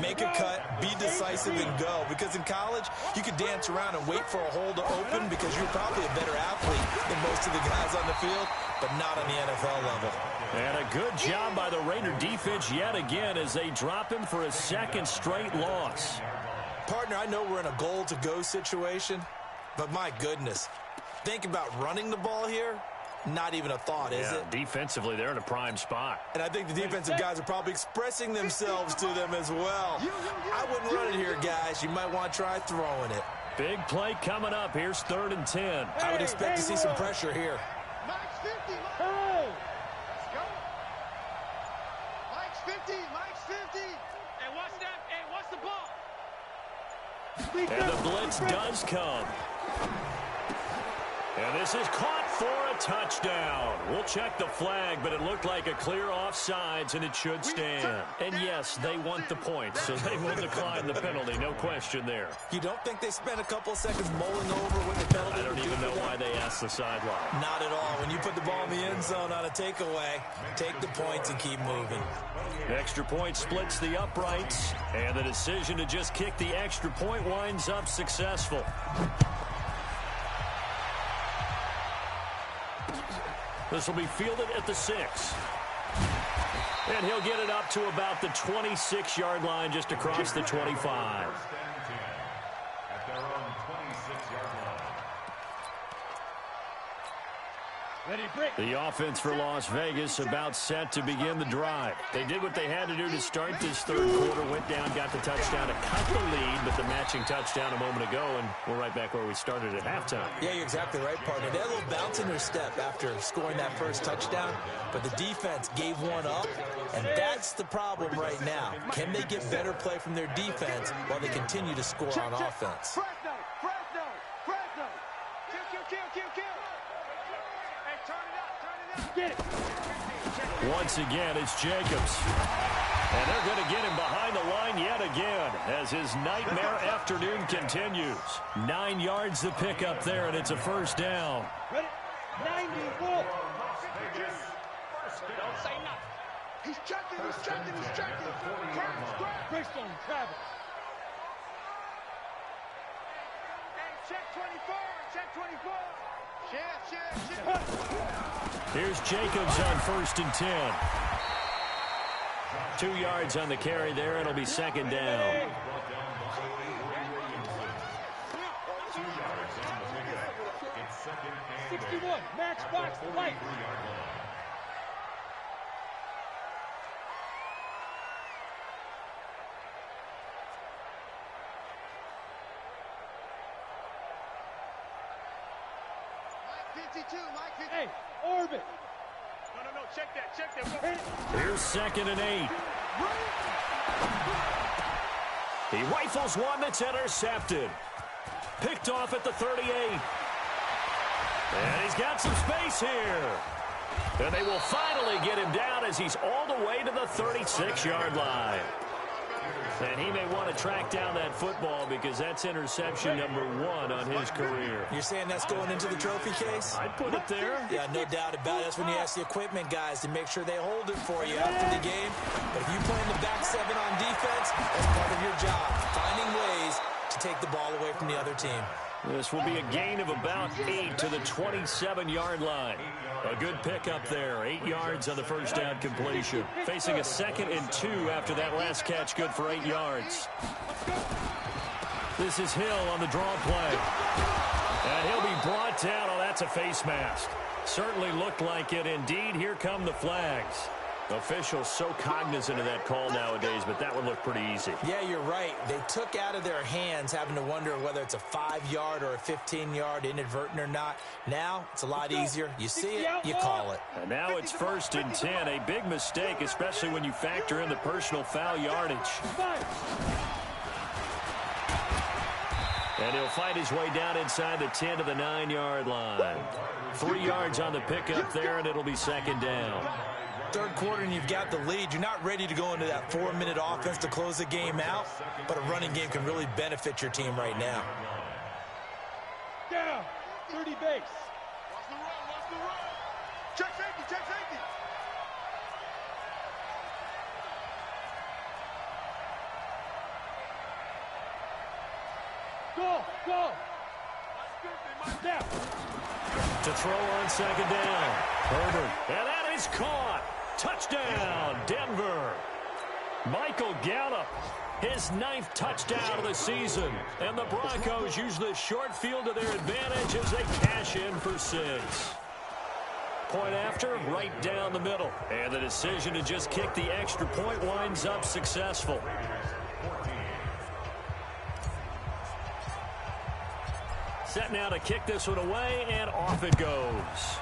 S10: make a cut, be decisive, and go. Because in college, you could dance around and wait for a hole to open because you're probably a better athlete than most of the guys on the field, but not on the NFL level.
S8: And a good job by the Raider defense yet again as they drop him for a second straight loss.
S10: Partner, I know we're in a goal-to-go situation, but my goodness, think about running the ball here. Not even a thought, is it?
S8: Defensively, they're in a prime spot.
S10: And I think the defensive guys are probably expressing themselves to them as well. I wouldn't run it here, guys. You might want to try throwing it.
S8: Big play coming up. Here's 3rd and 10.
S10: I would expect to see some pressure here.
S1: Mike's 50. Let's go. Mike's 50. Mike's 50. And what's that? And what's the ball?
S8: And the blitz does come. And this is caught for a touchdown. We'll check the flag, but it looked like a clear offsides, and it should stand. And yes, they want the points, so they will decline the penalty. No question there.
S10: You don't think they spent a couple of seconds mulling over what the penalty
S8: I don't even know why they asked the sideline.
S10: Not at all. When you put the ball in the end zone on a takeaway, take the points and keep moving.
S8: Extra point splits the uprights, and the decision to just kick the extra point winds up successful. This will be fielded at the 6. And he'll get it up to about the 26-yard line, just across the 25.
S9: At their own 26-yard line.
S8: The offense for Las Vegas about set to begin the drive. They did what they had to do to start this third quarter. Went down, got the touchdown to cut the lead, but the matching touchdown a moment ago, and we're right back where we started at halftime.
S10: Yeah, you're exactly right, partner. They had a little bounce in their step after scoring that first touchdown, but the defense gave one up, and that's the problem right now. Can they get better play from their defense while they continue to score on offense?
S1: Fresno. Kill. Hey, turn it up. Get it.
S8: Once again, it's Jacobs. And they're going to get him behind the line yet again as his nightmare afternoon continues. 9 yards to pick up there, and it's a first down.
S1: Ready? 94. Don't say nothing. He's checking. Brixton, Travis. Hey, check 24. Check.
S8: Here's Jacobs on 1st and 10. 2 yards on the carry there. It'll be second down.
S1: 61, matchbox light. Hey, orbit. No, check that.
S8: Here's 2nd and 8. He rifles one that's intercepted. Picked off at the 38. And he's got some space here. And they will finally get him down as he's all the way to the 36-yard line. And he may want to track down that football because that's interception number 1 on his career.
S10: You're saying that's going into the trophy case?
S8: I'd put it there.
S10: Yeah, no doubt about it. That's when you ask the equipment guys to make sure they hold it for you after the game. But if you play in the back 7 on defense, that's part of your job, finding ways to take the ball away from the other team.
S8: This will be a gain of about 8 to the 27-yard line. A good pickup there, 8 yards on the first down completion. Facing a 2nd and 2 after that last catch, good for 8 yards. This is Hill on the draw play. And he'll be brought down. Oh, that's a face mask. Certainly looked like it. Indeed, here come the flags. Officials so cognizant of that call nowadays, but that one looked pretty easy.
S10: Yeah, you're right. They took out of their hands having to wonder whether it's a 5-yard or a 15-yard, inadvertent or not. Now, it's a lot easier. You see it, you call it.
S8: And now it's 1st and 10. A big mistake, especially when you factor in the personal foul yardage. And he'll fight his way down inside the 10 to the 9-yard line. 3 yards on the pickup there, and it'll be 2nd down.
S10: Third quarter and you've got the lead. You're not ready to go into that 4-minute offense to close the game out, but a running game can really benefit your team right now.
S1: Down, 30 base. Watch the run. Check safety. Go. Down.
S8: To throw on 2nd down. Herbert. And that is caught. Touchdown, Denver. Michael Gallup, his 9th touchdown of the season. And the Broncos use the short field to their advantage as they cash in for 6. Point after, right down the middle. And the decision to just kick the extra point winds up successful. Set now to kick this one away, and off it goes.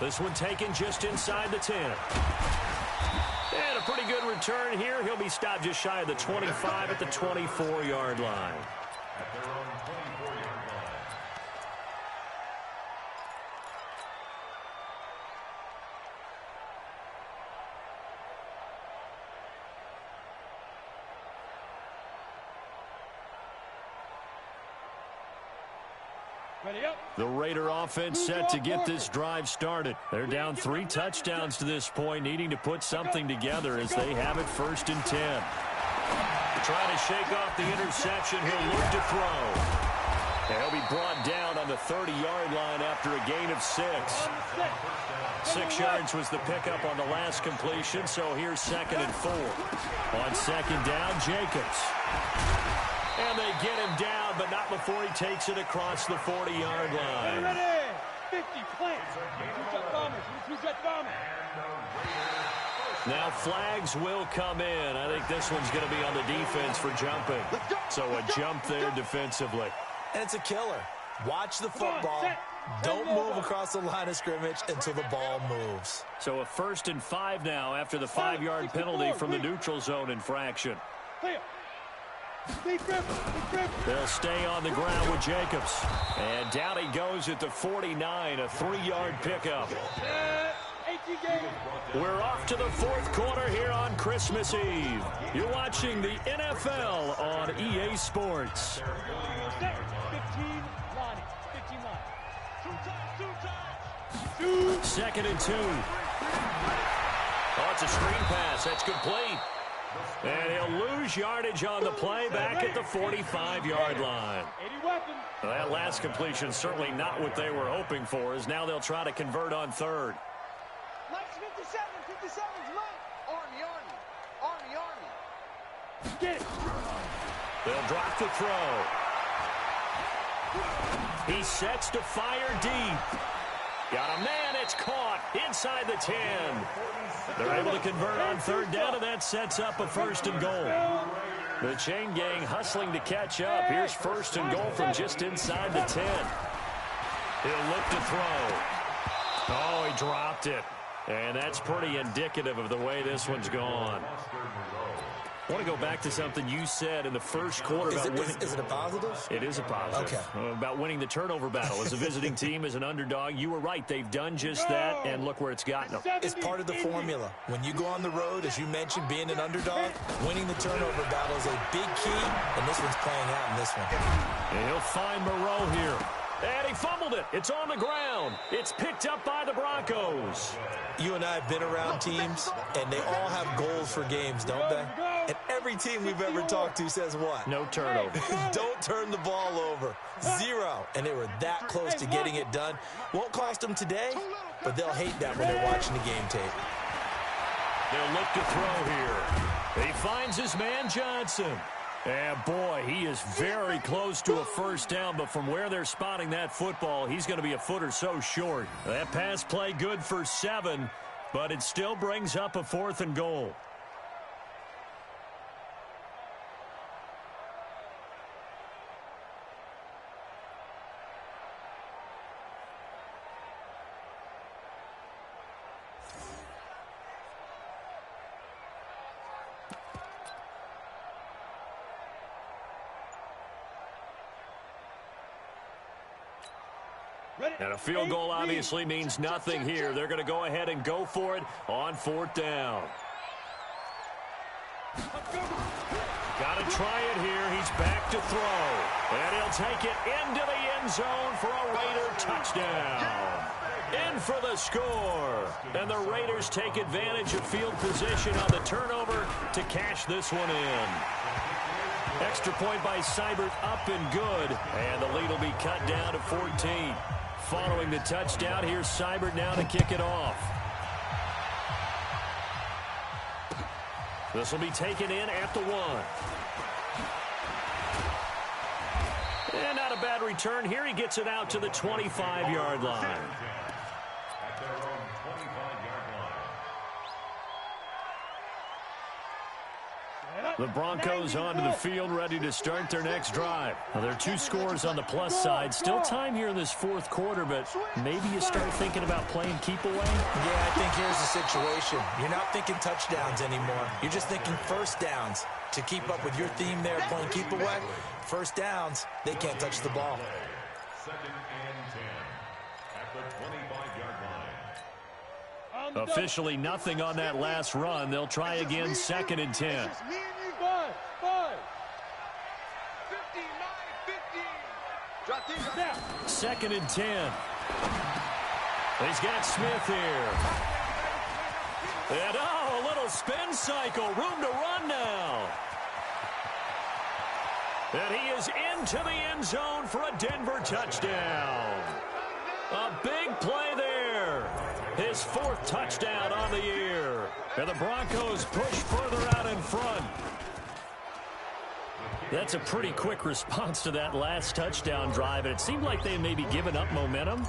S8: This one taken just inside the 10. And a pretty good return here. He'll be stopped just shy of the 25 at the 24-yard line.
S9: At their own 24-yard line.
S1: Ready up.
S8: The Raider offense set to get this drive started. They're down 3 touchdowns to this point, needing to put something together as they have it 1st and 10. Trying to shake off the interception. He'll look to throw. And he'll be brought down on the 30-yard line after a gain of 6. 6 yards was the pickup on the last completion, so here's 2nd and 4. On 2nd down, Jacobs. And they get him down, but not before he takes it across the 40-yard line.
S1: Ready. 50, plant. Two-jet bombers.
S8: Now flags will come in. I think this one's going to be on the defense for jumping. So a jump there defensively.
S10: And it's a killer. Watch the football. Don't move across the line of scrimmage until the ball moves.
S8: So a 1st and 5 now after the 5-yard penalty from the neutral zone infraction. They'll stay on the ground with Jacobs. And down he goes at the 49, a 3-yard pickup. We're off to the 4th quarter here on Christmas Eve. You're watching the NFL on EA Sports.
S1: 15 line.
S8: 2nd and 2. Oh, it's a screen pass. That's complete. And he'll lose yardage on the play back at the 45-yard line. Well, that last completion certainly not what they were hoping for, as now they'll try to convert on 3rd.
S1: Mike's 57's Mike. Army. Get it.
S8: They'll drop the throw. He sets to fire deep. Got a man, it's caught inside the 10. They're able to convert on 3rd down, and that sets up a 1st and goal. The chain gang hustling to catch up. Here's 1st and goal from just inside the 10. He'll look to throw. Oh, he dropped it. And that's pretty indicative of the way this one's gone. I want to go back to something you said in the first quarter about winning.
S10: Is it a positive?
S8: It is a positive.
S10: Okay.
S8: About winning the turnover battle. As a visiting team, as an underdog, you were right. They've done just that, and look where it's gotten them.
S10: It's part of the formula. When you go on the road, as you mentioned, being an underdog, winning the turnover battle is a big key, and this one's playing out in this one.
S8: And he'll find Moreau here. And he fumbled it. It's on the ground. It's picked up by the Broncos.
S10: You and I have been around teams, and they all have goals for games, don't they? And every team we've ever talked to says what?
S8: No turnover.
S10: Don't turn the ball over. 0. And they were that close to getting it done. Won't cost them today, but they'll hate that when they're watching the game tape.
S8: They'll look to throw here. He finds his man Johnson. And boy, he is very close to a first down, but from where they're spotting that football, he's going to be a foot or so short. That pass play good for 7, but it still brings up a 4th and goal. And a field goal obviously means nothing here. They're going to go ahead and go for it on 4th down. Got to try it here. He's back to throw. And he'll take it into the end zone for a Raider touchdown. In for the score. And the Raiders take advantage of field position on the turnover to cash this one in. Extra point by Seibert up and good. And the lead will be cut down to 14. Following the touchdown, here's Seibert now to kick it off. This will be taken in at the 1. And not a bad return here. He gets it out to the 25-yard line.
S9: At their own 25-yard line.
S8: The Broncos onto the field, ready to start their next drive. Now, there are 2 scores on the plus side. Still time here in this 4th quarter, but maybe you start thinking about playing keep away?
S10: Yeah, I think here's the situation. You're not thinking touchdowns anymore. You're just thinking first downs. To keep up with your theme there, playing keep away, first downs, they can't touch the ball.
S9: 2nd and 10 at the 25-yard line.
S8: Officially nothing on that last run. They'll try again, 2nd and 10. 2nd and 10. He's got Smith here. And a little spin cycle. Room to run now. And he is into the end zone for a Denver touchdown. A big play there. His 4th touchdown on the year. And the Broncos push further out in front. That's a pretty quick response to that last touchdown drive. And it seemed like they may be giving up momentum.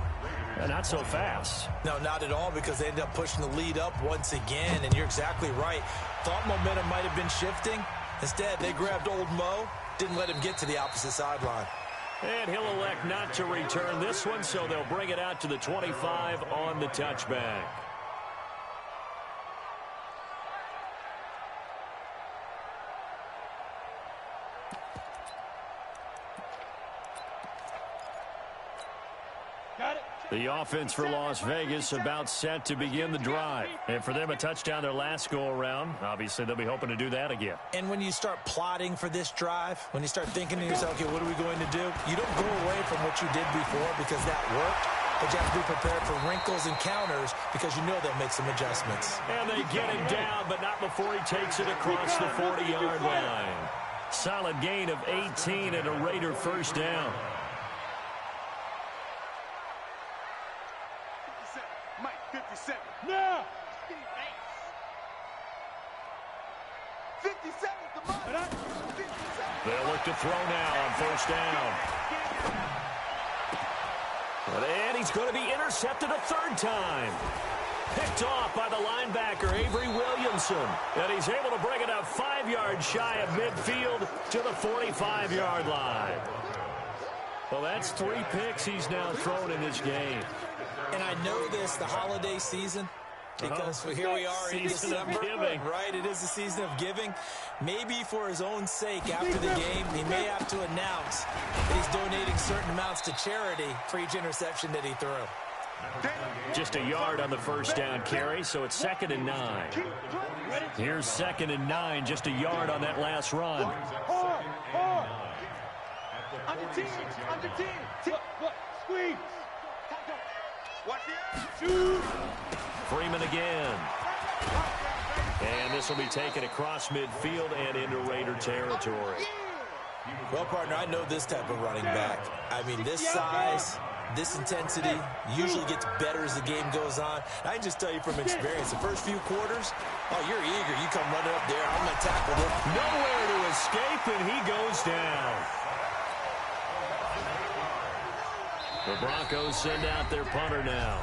S8: Not so fast.
S10: No, not at all, because they ended up pushing the lead up once again. And you're exactly right. Thought momentum might have been shifting. Instead, they grabbed old Mo. Didn't let him get to the opposite sideline.
S8: And he'll elect not to return this one, so they'll bring it out to the 25 on the touchback. The offense for Las Vegas about set to begin the drive. And for them, a touchdown their last go-around. Obviously, they'll be hoping to do that again.
S10: And when you start plotting for this drive, when you start thinking to yourself, okay, what are we going to do? You don't go away from what you did before because that worked. But you have to be prepared for wrinkles and counters because you know they'll make some adjustments.
S8: And they get him down, but not before he takes it across the 40-yard line. Solid gain of 18 and a Raider first down.
S1: Mike, 57.
S2: Now!
S1: 57 the money. 57.
S8: They'll look to throw now on first down. And he's going to be intercepted a 3rd time. Picked off by the linebacker, Avery Williamson. And he's able to bring it up 5 yards shy of midfield to the 45-yard line. Well, that's 3 picks he's now thrown in this game.
S10: And I know this, the holiday season, because here we are in December, right? It is the season of giving. Maybe for his own sake, after the game, he may have to announce that he's donating certain amounts to charity for each interception that he threw.
S8: Just a yard on the first down carry, so it's 2nd and 9. Here's 2nd and 9, just a yard on that last run.
S1: Under 10, under 10. Squeeze. Watch it.
S8: Freeman again. And this will be taken across midfield and into Raider territory.
S10: Well, partner, I know this type of running back. I mean, this size, this intensity usually gets better as the game goes on. I can just tell you from experience, the first few quarters, oh, you're eager. You come running up there. I'm going to tackle him.
S8: Nowhere to escape, and he goes down. The Broncos send out their punter now.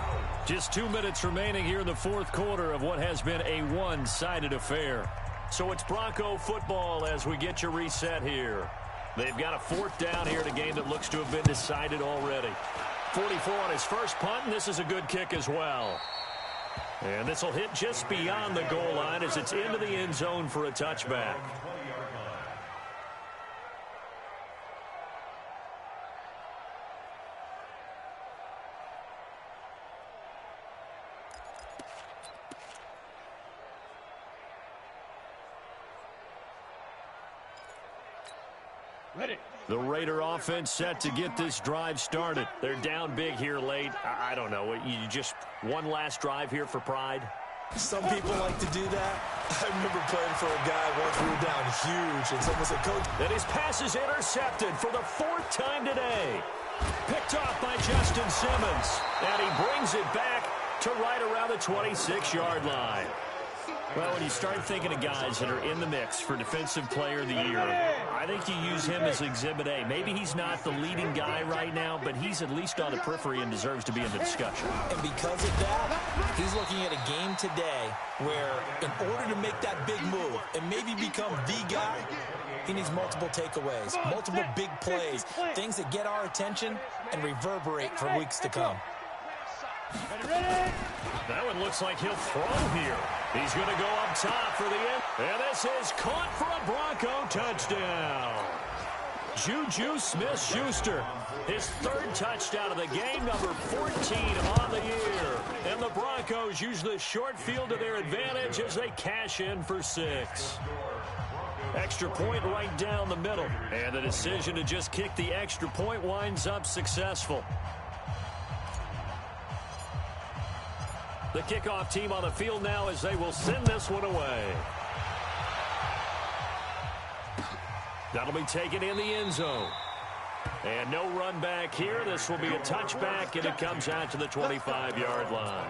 S8: Just 2 minutes remaining here in the fourth quarter of what has been a one-sided affair. So it's Bronco football as we get you reset here. They've got a fourth down here in a game that looks to have been decided already. 44 on his first punt, and this is a good kick as well. And this will hit just beyond the goal line as it's into the end zone for a touchback. The Raider offense set to get this drive started. They're down big here late. I don't know. You just one last drive here for pride?
S10: Some people like to do that. I remember playing for a guy once we were down huge, and someone said, Coach.
S8: And his pass is intercepted for the fourth time today. Picked off by Justin Simmons. And he brings it back to right around the 26-yard line. Well, when you start thinking of guys that are in the mix for Defensive Player of the Year, I think you use him as Exhibit A. Maybe he's not the leading guy right now, but he's at least on the periphery and deserves to be in the discussion.
S10: And because of that, he's looking at a game today where in order to make that big move and maybe become the guy, he needs multiple takeaways, multiple big plays, things that get our attention and reverberate for weeks to come.
S8: That one looks like he'll throw here. He's going to go up top for the end. And this is caught for a Bronco touchdown. Juju Smith-Schuster, his third touchdown of the game, number 14 on the year. And the Broncos use the short field to their advantage as they cash in for 6. Extra point right down the middle. And the decision to just kick the extra point winds up successful. The kickoff team on the field now as they will send this one away. That'll be taken in the end zone. And no run back here. This will be a touchback, and it comes out to the 25-yard line.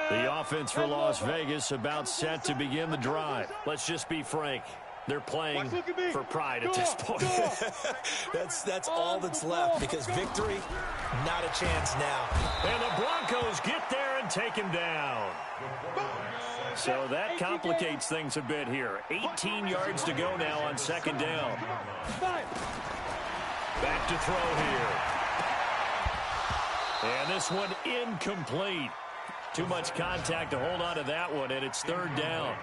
S8: The offense for Las Vegas about set to begin the drive. Let's just be frank. They're playing for pride at this point.
S10: That's all that's left, because victory, not a chance now.
S8: And the Broncos get there and take him down. So that complicates things a bit here. 18 yards to go now on second down. Back to throw here. And this one incomplete. Too much contact to hold on to that one, and it's third down.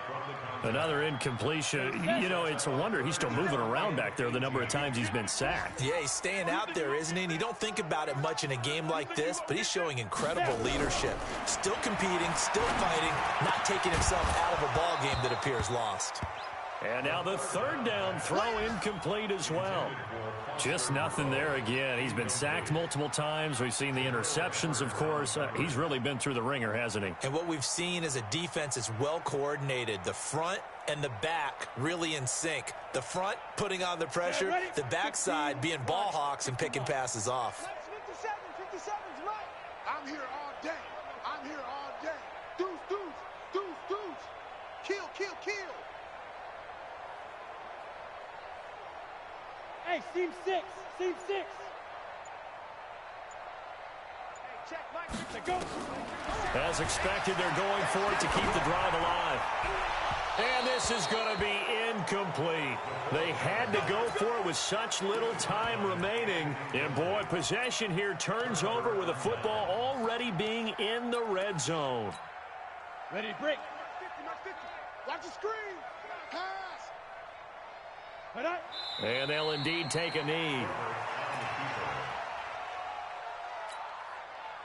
S8: Another incompletion. You know, it's a wonder he's still moving around back there the number of times he's been sacked.
S10: Yeah, he's staying out there, isn't he? And you don't think about it much in a game like this, but he's showing incredible leadership. Still competing, still fighting, not taking himself out of a ball game that appears lost.
S8: And now the third down throw incomplete as well. Just nothing there again. He's been sacked multiple times. We've seen the interceptions, of course. He's really been through the ringer, hasn't he?
S10: And what we've seen is a defense that's well coordinated. The front and the back really in sync. The front putting on the pressure, the backside being ball hawks and picking passes off.
S1: 57's right. I'm here all day. I'm here all day. Deuce, deuce, deuce, deuce. Kill, kill, kill.
S11: Hey, seam 6. Seam 6. Hey,
S1: check Mike. Go.
S8: As expected, they're going for it to keep the drive alive. And this is going to be incomplete. They had to go for it with such little time remaining. And, boy, possession here turns over with the football already being in the red zone.
S11: Ready to break.
S1: Watch the screen. Pass.
S8: And they'll indeed take a knee.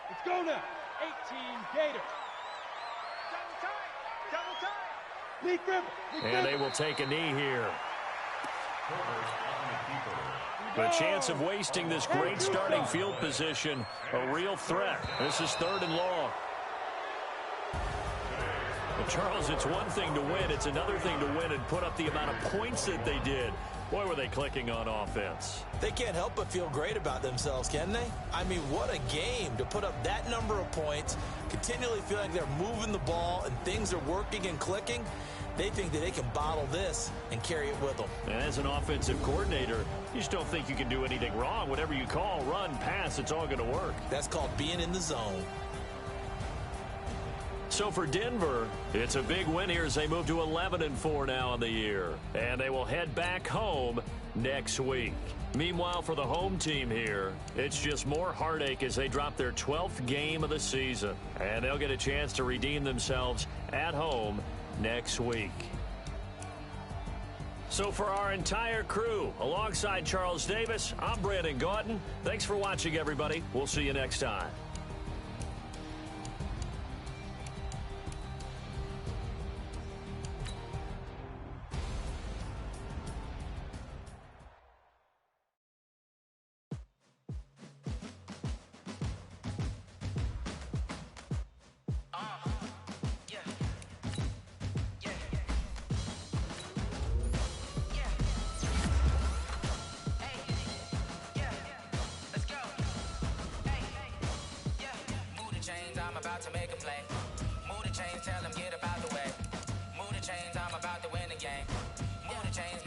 S11: Let's go now. 18 Gator.
S1: Double time.
S11: Lead grip.
S8: And they will take a knee here. The chance of wasting this great starting field position, a real threat. This is 3rd and long. But Charles, it's one thing to win. It's another thing to win and put up the amount of points that they did. Boy, were they clicking on offense.
S10: They can't help but feel great about themselves, can they? I mean, what a game to put up that number of points, continually feel like they're moving the ball and things are working and clicking. They think that they can bottle this and carry it with them.
S8: And as an offensive coordinator, you just don't think you can do anything wrong. Whatever you call, run, pass, it's all going to work.
S10: That's called being in the zone.
S8: So for Denver, it's a big win here as they move to 11-4 now on the year. And they will head back home next week. Meanwhile, for the home team here, it's just more heartache as they drop their 12th game of the season. And they'll get a chance to redeem themselves at home next week. So for our entire crew, alongside Charles Davis, I'm Brandon Gaudin. Thanks for watching, everybody. We'll see you next time.
S12: I'm about to make a play. Move the chains, tell them get up out the way. Move the chains, I'm about to win the game. Move the chains.